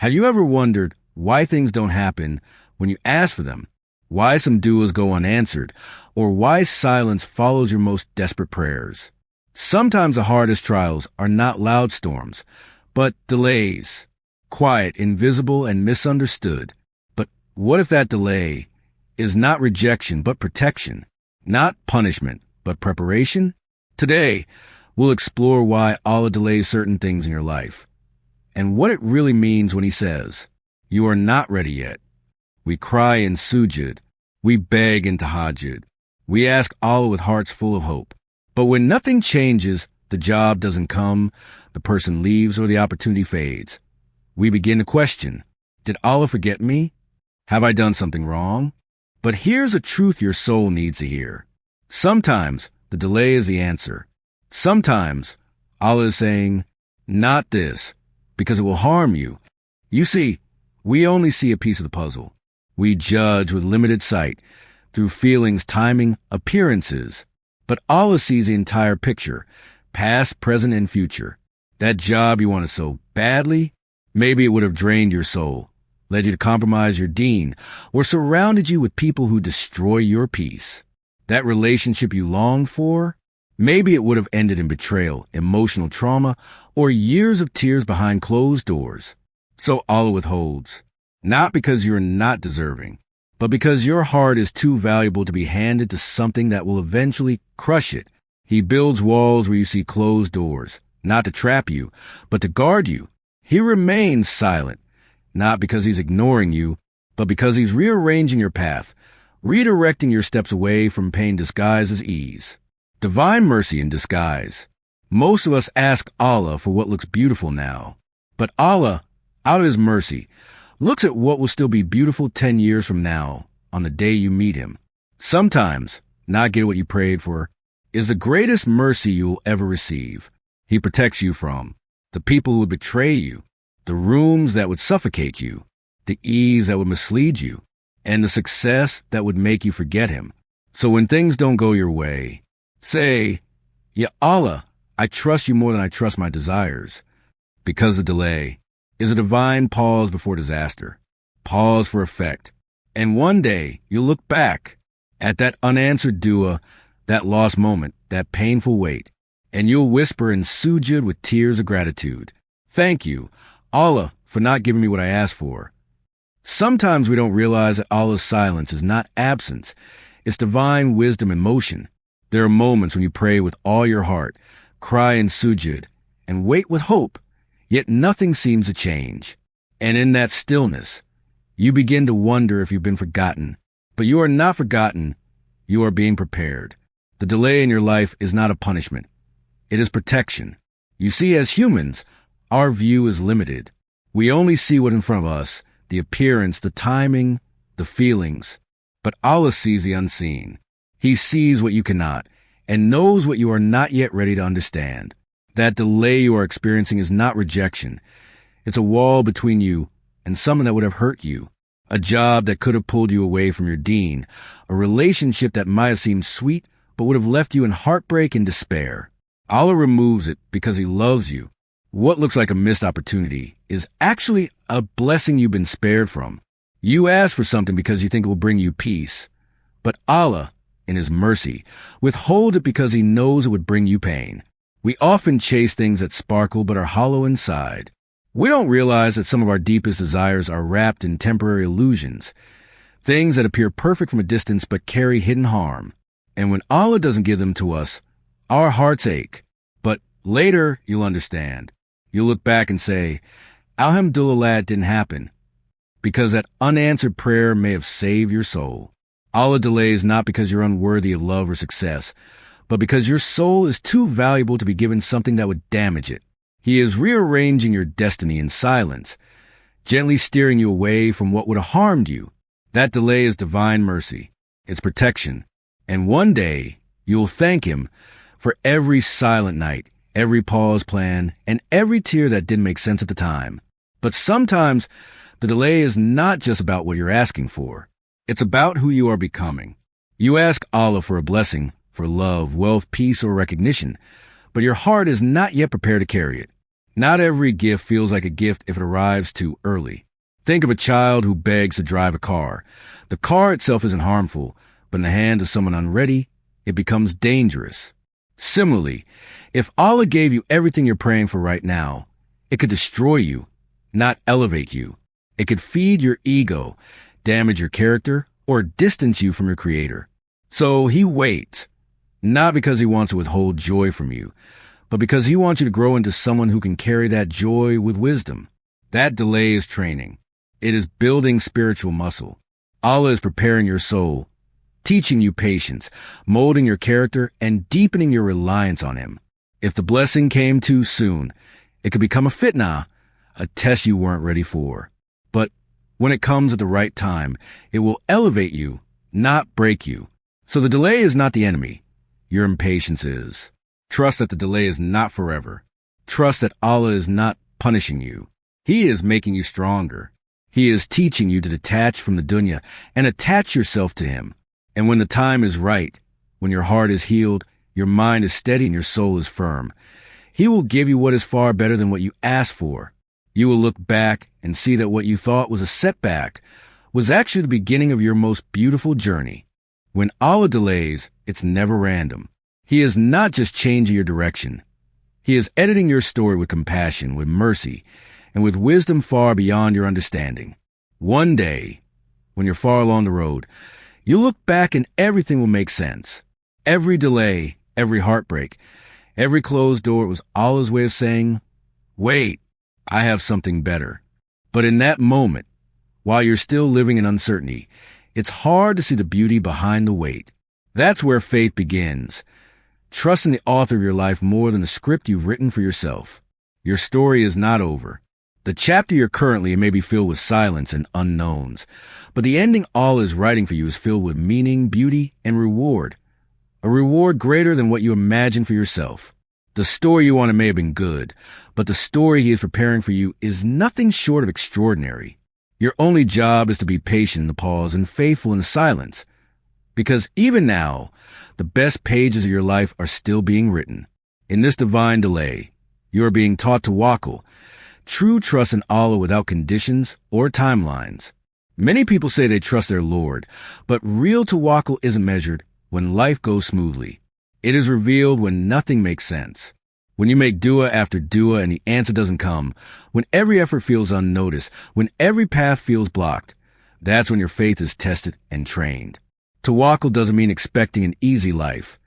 Have you ever wondered why things don't happen when you ask for them? Why some duas go unanswered? Or why silence follows your most desperate prayers? Sometimes the hardest trials are not loud storms, but delays. Quiet, invisible, and misunderstood. But what if that delay is not rejection, but protection? Not punishment, but preparation? Today, we'll explore why Allah delays certain things in your life, and what it really means when He says, "You are not ready yet." We cry in sujud. We beg in tahajjud. We ask Allah with hearts full of hope. But when nothing changes, the job doesn't come, the person leaves, or the opportunity fades, we begin to question, did Allah forget me? Have I done something wrong? But here's a truth your soul needs to hear. Sometimes the delay is the answer. Sometimes Allah is saying, not this, because it will harm you. You see, we only see a piece of the puzzle. We judge with limited sight, through feelings, timing, appearances. But Allah sees the entire picture, past, present, and future. That job you wanted so badly, maybe it would have drained your soul, led you to compromise your deen, or surrounded you with people who destroy your peace. That relationship you longed for, maybe it would have ended in betrayal, emotional trauma, or years of tears behind closed doors. So Allah withholds, not because you're not deserving, but because your heart is too valuable to be handed to something that will eventually crush it. He builds walls where you see closed doors, not to trap you, but to guard you. He remains silent, not because He's ignoring you, but because He's rearranging your path, redirecting your steps away from pain disguised as ease. Divine mercy in disguise. Most of us ask Allah for what looks beautiful now, but Allah, out of His mercy, looks at what will still be beautiful 10 years from now, on the day you meet Him. Sometimes, not get what you prayed for is the greatest mercy you'll ever receive. He protects you from the people who would betray you, the rooms that would suffocate you, the ease that would mislead you, and the success that would make you forget Him. So when things don't go your way, say, Ya Allah, I trust You more than I trust my desires. Because the delay is a divine pause before disaster. Pause for effect. And one day, you'll look back at that unanswered dua, that lost moment, that painful wait, and you'll whisper in sujud with tears of gratitude, "Thank you, Allah, for not giving me what I asked for." Sometimes we don't realize that Allah's silence is not absence. It's divine wisdom in motion. There are moments when you pray with all your heart, cry in sujud, and wait with hope, yet nothing seems to change. And in that stillness, you begin to wonder if you've been forgotten. But you are not forgotten. You are being prepared. The delay in your life is not a punishment. It is protection. You see, as humans, our view is limited. We only see what's in front of us, the appearance, the timing, the feelings. But Allah sees the unseen. He sees what you cannot, and knows what you are not yet ready to understand. That delay you are experiencing is not rejection. It's a wall between you and someone that would have hurt you. A job that could have pulled you away from your deen. A relationship that might have seemed sweet, but would have left you in heartbreak and despair. Allah removes it because He loves you. What looks like a missed opportunity is actually a blessing you've been spared from. You ask for something because you think it will bring you peace. But Allah, in His mercy, withholds it because He knows it would bring you pain. We often chase things that sparkle but are hollow inside. We don't realize that some of our deepest desires are wrapped in temporary illusions, things that appear perfect from a distance but carry hidden harm. And when Allah doesn't give them to us, our hearts ache. But later, you'll understand. You'll look back and say, Alhamdulillah, it didn't happen, because that unanswered prayer may have saved your soul. Allah delays not because you're unworthy of love or success, but because your soul is too valuable to be given something that would damage it. He is rearranging your destiny in silence, gently steering you away from what would have harmed you. That delay is divine mercy. It's protection. And one day, you'll thank Him for every silent night, every pause plan, and every tear that didn't make sense at the time. But sometimes, the delay is not just about what you're asking for. It's about who you are becoming. You ask Allah for a blessing, for love, wealth, peace, or recognition, but your heart is not yet prepared to carry it. Not every gift feels like a gift if it arrives too early. Think of a child who begs to drive a car. The car itself isn't harmful, but in the hands of someone unready, it becomes dangerous. Similarly, if Allah gave you everything you're praying for right now, it could destroy you, not elevate you. It could feed your ego, damage your character, or distance you from your Creator. So He waits, not because He wants to withhold joy from you, but because He wants you to grow into someone who can carry that joy with wisdom. That delay is training. It is building spiritual muscle. Allah is preparing your soul, teaching you patience, molding your character, and deepening your reliance on Him. If the blessing came too soon, it could become a fitna, a test you weren't ready for. But when it comes at the right time, it will elevate you, not break you. So the delay is not the enemy. Your impatience is. Trust that the delay is not forever. Trust that Allah is not punishing you. He is making you stronger. He is teaching you to detach from the dunya and attach yourself to Him. And when the time is right, when your heart is healed, your mind is steady, and your soul is firm, He will give you what is far better than what you asked for. You will look back and see that what you thought was a setback was actually the beginning of your most beautiful journey. When Allah delays, it's never random. He is not just changing your direction. He is editing your story with compassion, with mercy, and with wisdom far beyond your understanding. One day, when you're far along the road, you'll look back and everything will make sense. Every delay, every heartbreak, every closed door was Allah's way of saying, wait, I have something better. But in that moment, while you're still living in uncertainty, it's hard to see the beauty behind the wait. That's where faith begins. Trust in the author of your life more than the script you've written for yourself. Your story is not over. The chapter you're currently in may be filled with silence and unknowns, but the ending Allah is writing for you is filled with meaning, beauty, and reward. A reward greater than what you imagine for yourself. The story you wanted may have been good, but the story He is preparing for you is nothing short of extraordinary. Your only job is to be patient in the pause and faithful in the silence, because even now, the best pages of your life are still being written. In this divine delay, you are being taught to tawakkul, true trust in Allah without conditions or timelines. Many people say they trust their Lord, but real tawakkul isn't measured when life goes smoothly. It is revealed when nothing makes sense. When you make dua after dua and the answer doesn't come, when every effort feels unnoticed, when every path feels blocked, that's when your faith is tested and trained. Tawakkul doesn't mean expecting an easy life.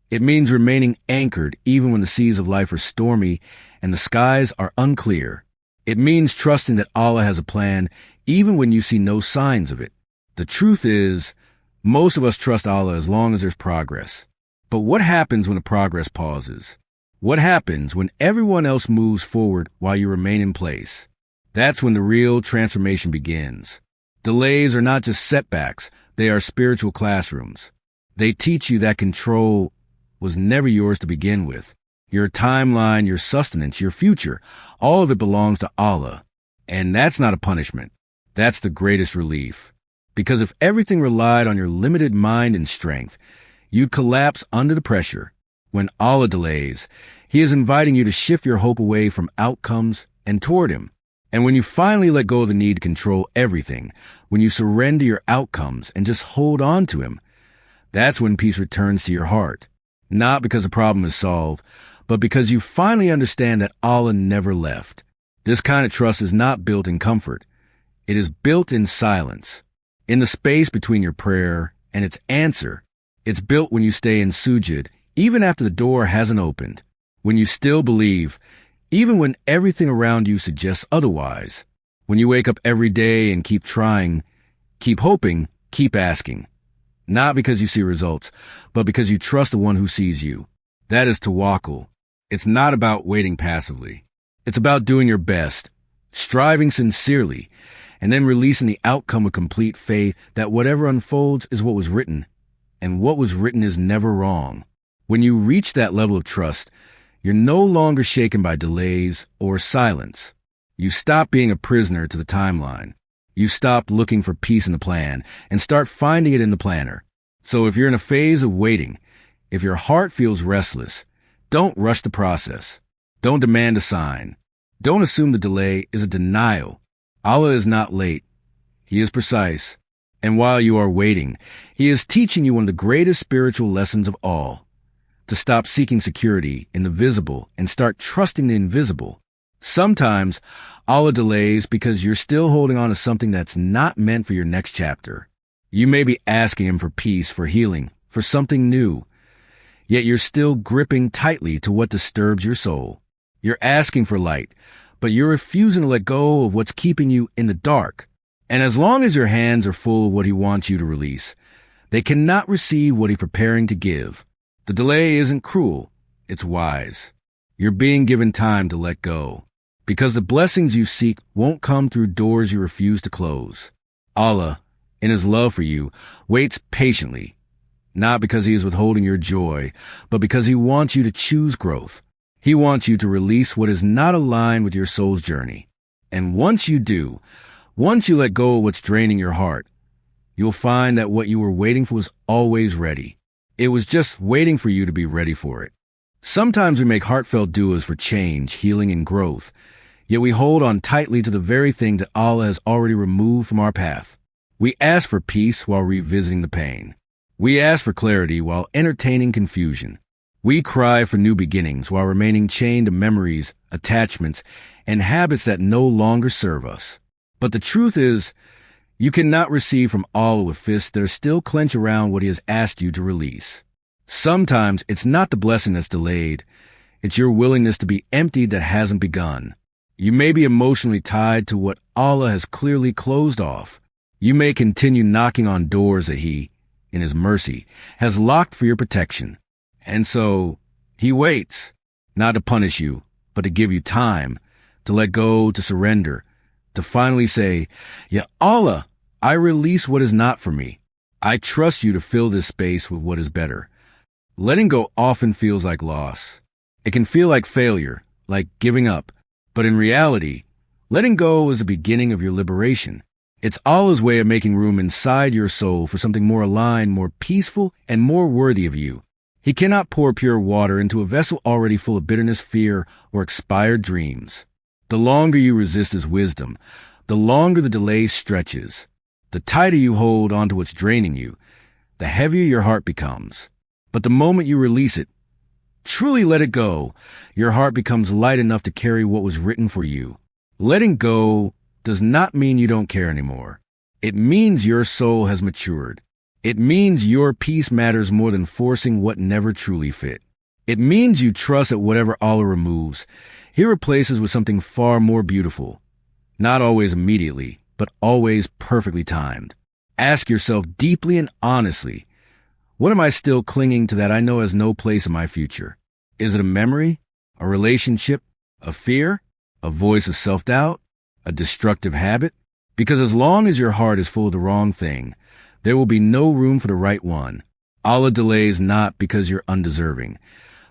It means remaining anchored even when the seas of life are stormy and the skies are unclear. It means trusting that Allah has a plan even when you see no signs of it. The truth is, most of us trust Allah as long as there's progress. But what happens when the progress pauses? What happens when everyone else moves forward while you remain in place? That's when the real transformation begins. Delays are not just setbacks, they are spiritual classrooms. They teach you that control was never yours to begin with. Your timeline, your sustenance, your future, all of it belongs to Allah. And that's not a punishment. That's the greatest relief. Because if everything relied on your limited mind and strength, you'd collapse under the pressure. When Allah delays, He is inviting you to shift your hope away from outcomes and toward Him. And when you finally let go of the need to control everything, when you surrender your outcomes and just hold on to Him, that's when peace returns to your heart. Not because the problem is solved, but because you finally understand that Allah never left. This kind of trust is not built in comfort. It is built in silence, in the space between your prayer and its answer. It's built when you stay in sujud, even after the door hasn't opened, when you still believe, even when everything around you suggests otherwise, when you wake up every day and keep trying, keep hoping, keep asking. Not because you see results, but because you trust the one who sees you. That is tawakkul. It's not about waiting passively. It's about doing your best, striving sincerely, and then releasing the outcome with complete faith that whatever unfolds is what was written, and what was written is never wrong. When you reach that level of trust, you're no longer shaken by delays or silence. You stop being a prisoner to the timeline. You stop looking for peace in the plan and start finding it in the planner. So if you're in a phase of waiting, if your heart feels restless, don't rush the process. Don't demand a sign. Don't assume the delay is a denial. Allah is not late. He is precise. And while you are waiting, He is teaching you one of the greatest spiritual lessons of all: to stop seeking security in the visible and start trusting the invisible. Sometimes Allah delays because you're still holding on to something that's not meant for your next chapter. You may be asking Him for peace, for healing, for something new, yet you're still gripping tightly to what disturbs your soul. You're asking for light, but you're refusing to let go of what's keeping you in the dark. And as long as your hands are full of what He wants you to release, they cannot receive what He's preparing to give. The delay isn't cruel, it's wise. You're being given time to let go, because the blessings you seek won't come through doors you refuse to close. Allah, in His love for you, waits patiently, not because He is withholding your joy, but because He wants you to choose growth. He wants you to release what is not aligned with your soul's journey. And once you do, once you let go of what's draining your heart, you'll find that what you were waiting for was always ready. It was just waiting for you to be ready for it. Sometimes we make heartfelt duas for change, healing, and growth, yet we hold on tightly to the very thing that Allah has already removed from our path. We ask for peace while revisiting the pain. We ask for clarity while entertaining confusion. We cry for new beginnings while remaining chained to memories, attachments, and habits that no longer serve us. But the truth is, you cannot receive from Allah with fists that are still clenched around what He has asked you to release. Sometimes it's not the blessing that's delayed, it's your willingness to be emptied that hasn't begun. You may be emotionally tied to what Allah has clearly closed off. You may continue knocking on doors that He, in His mercy, has locked for your protection. And so, He waits, not to punish you, but to give you time, to let go, to surrender, to finally say, "Ya Allah, I release what is not for me. I trust You to fill this space with what is better." Letting go often feels like loss. It can feel like failure, like giving up. But in reality, letting go is the beginning of your liberation. It's Allah's way of making room inside your soul for something more aligned, more peaceful, and more worthy of you. He cannot pour pure water into a vessel already full of bitterness, fear, or expired dreams. The longer you resist His wisdom, the longer the delay stretches. The tighter you hold onto what's draining you, the heavier your heart becomes. But the moment you release it, truly let it go, your heart becomes light enough to carry what was written for you. Letting go does not mean you don't care anymore. It means your soul has matured. It means your peace matters more than forcing what never truly fit. It means you trust that whatever Allah removes, He replaces with something far more beautiful. Not always immediately, but always perfectly timed. Ask yourself deeply and honestly, what am I still clinging to that I know has no place in my future? Is it a memory, a relationship, a fear, a voice of self-doubt, a destructive habit? Because as long as your heart is full of the wrong thing, there will be no room for the right one. Allah delays not because you're undeserving,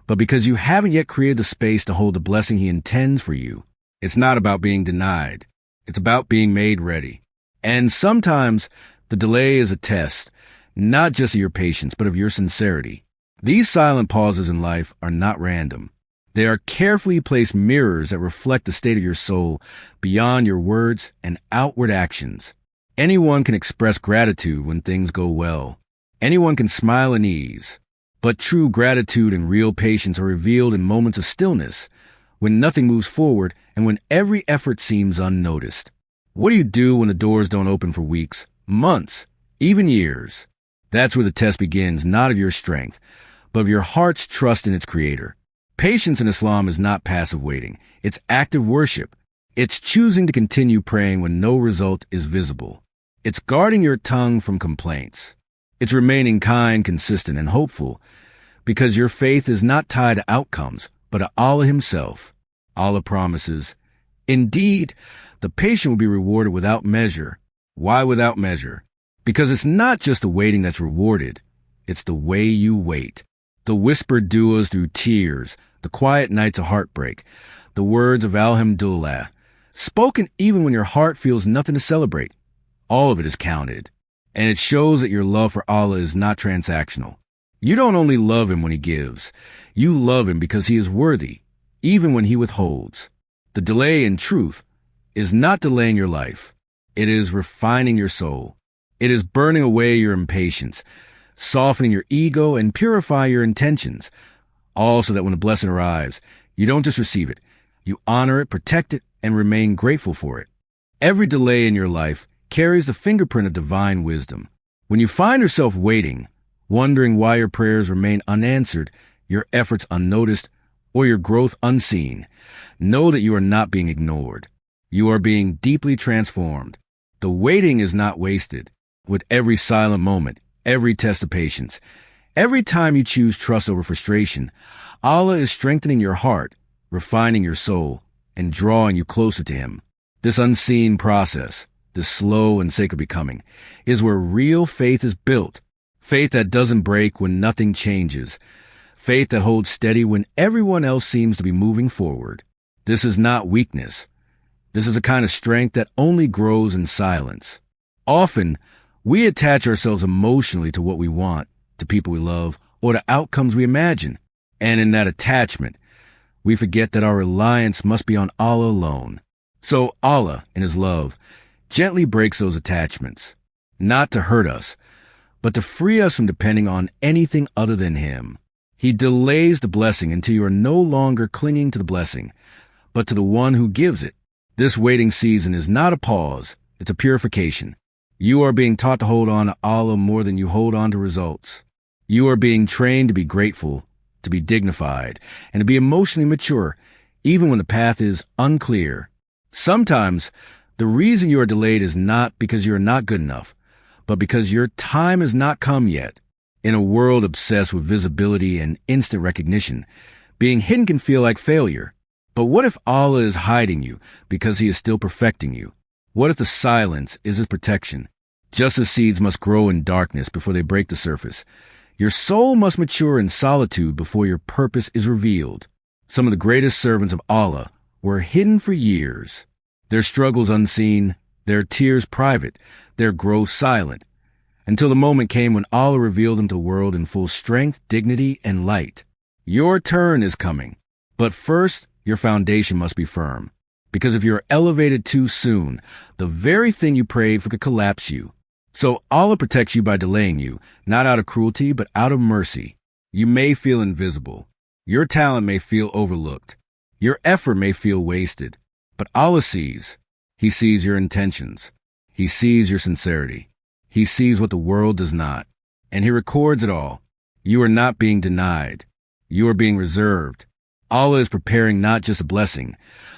but because you haven't yet created the space to hold the blessing He intends for you. It's not about being denied. It's about being made ready. And sometimes the delay is a test, not just of your patience, but of your sincerity. These silent pauses in life are not random. They are carefully placed mirrors that reflect the state of your soul beyond your words and outward actions. Anyone can express gratitude when things go well. Anyone can smile in ease. But true gratitude and real patience are revealed in moments of stillness, when nothing moves forward and when every effort seems unnoticed. What do you do when the doors don't open for weeks, months, even years? That's where the test begins, not of your strength, but of your heart's trust in its Creator. Patience in Islam is not passive waiting. It's active worship. It's choosing to continue praying when no result is visible. It's guarding your tongue from complaints. It's remaining kind, consistent, and hopeful, because your faith is not tied to outcomes, but to Allah Himself. Allah promises, "Indeed, the patient will be rewarded without measure." Why without measure? Because it's not just the waiting that's rewarded. It's the way you wait. The whispered duas through tears, the quiet nights of heartbreak, the words of Alhamdulillah, spoken even when your heart feels nothing to celebrate. All of it is counted. And it shows that your love for Allah is not transactional. You don't only love Him when He gives. You love Him because He is worthy, even when He withholds. The delay, in truth, is not delaying your life. It is refining your soul. It is burning away your impatience, softening your ego, and purify your intentions, all so that when the blessing arrives, you don't just receive it. You honor it, protect it, and remain grateful for it. Every delay in your life carries the fingerprint of divine wisdom. When you find yourself waiting, wondering why your prayers remain unanswered, your efforts unnoticed, or your growth unseen, know that you are not being ignored. You are being deeply transformed. The waiting is not wasted. With every silent moment, every test of patience, every time you choose trust over frustration, Allah is strengthening your heart, refining your soul, and drawing you closer to Him. This unseen process, this slow and sacred becoming, is where real faith is built. Faith that doesn't break when nothing changes. Faith that holds steady when everyone else seems to be moving forward. This is not weakness. This is a kind of strength that only grows in silence. Often, we attach ourselves emotionally to what we want, to people we love, or to outcomes we imagine. And in that attachment, we forget that our reliance must be on Allah alone. So Allah, in His love, gently breaks those attachments, not to hurt us, but to free us from depending on anything other than Him. He delays the blessing until you are no longer clinging to the blessing, but to the one who gives it. This waiting season is not a pause, it's a purification. You are being taught to hold on to Allah more than you hold on to results. You are being trained to be grateful, to be dignified, and to be emotionally mature, even when the path is unclear. Sometimes, the reason you are delayed is not because you are not good enough, but because your time has not come yet. In a world obsessed with visibility and instant recognition, being hidden can feel like failure. But what if Allah is hiding you because He is still perfecting you? What if the silence is His protection? Just as seeds must grow in darkness before they break the surface, your soul must mature in solitude before your purpose is revealed. Some of the greatest servants of Allah were hidden for years. Their struggles unseen, their tears private, their growth silent, until the moment came when Allah revealed them to the world in full strength, dignity, and light. Your turn is coming. But first, your foundation must be firm. Because if you're elevated too soon, the very thing you prayed for could collapse you. So Allah protects you by delaying you, not out of cruelty, but out of mercy. You may feel invisible. Your talent may feel overlooked. Your effort may feel wasted. But Allah sees. He sees your intentions. He sees your sincerity. He sees what the world does not. And He records it all. You are not being denied. You are being reserved. Allah is preparing not just a blessing,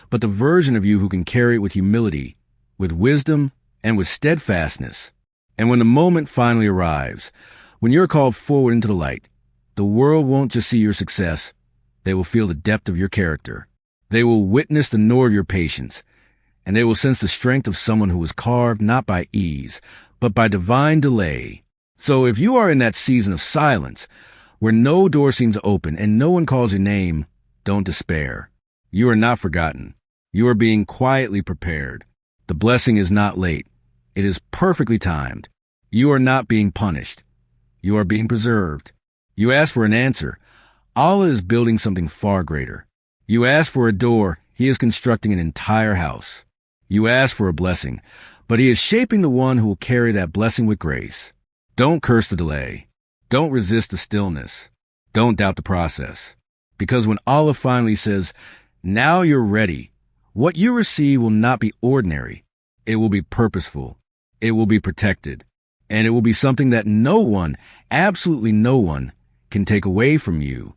but the version of you who can carry it with humility, with wisdom, and with steadfastness. And when the moment finally arrives, when you're called forward into the light, the world won't just see your success. They will feel the depth of your character. They will witness the knowledge of your patience, and they will sense the strength of someone who was carved not by ease, but by divine delay. So if you are in that season of silence, where no door seems to open and no one calls your name, don't despair. You are not forgotten. You are being quietly prepared. The blessing is not late. It is perfectly timed. You are not being punished. You are being preserved. You ask for an answer. Allah is building something far greater. You ask for a door. He is constructing an entire house. You ask for a blessing, but He is shaping the one who will carry that blessing with grace. Don't curse the delay. Don't resist the stillness. Don't doubt the process. Because when Allah finally says, now you're ready, what you receive will not be ordinary. It will be purposeful. It will be protected. And it will be something that no one, absolutely no one, can take away from you.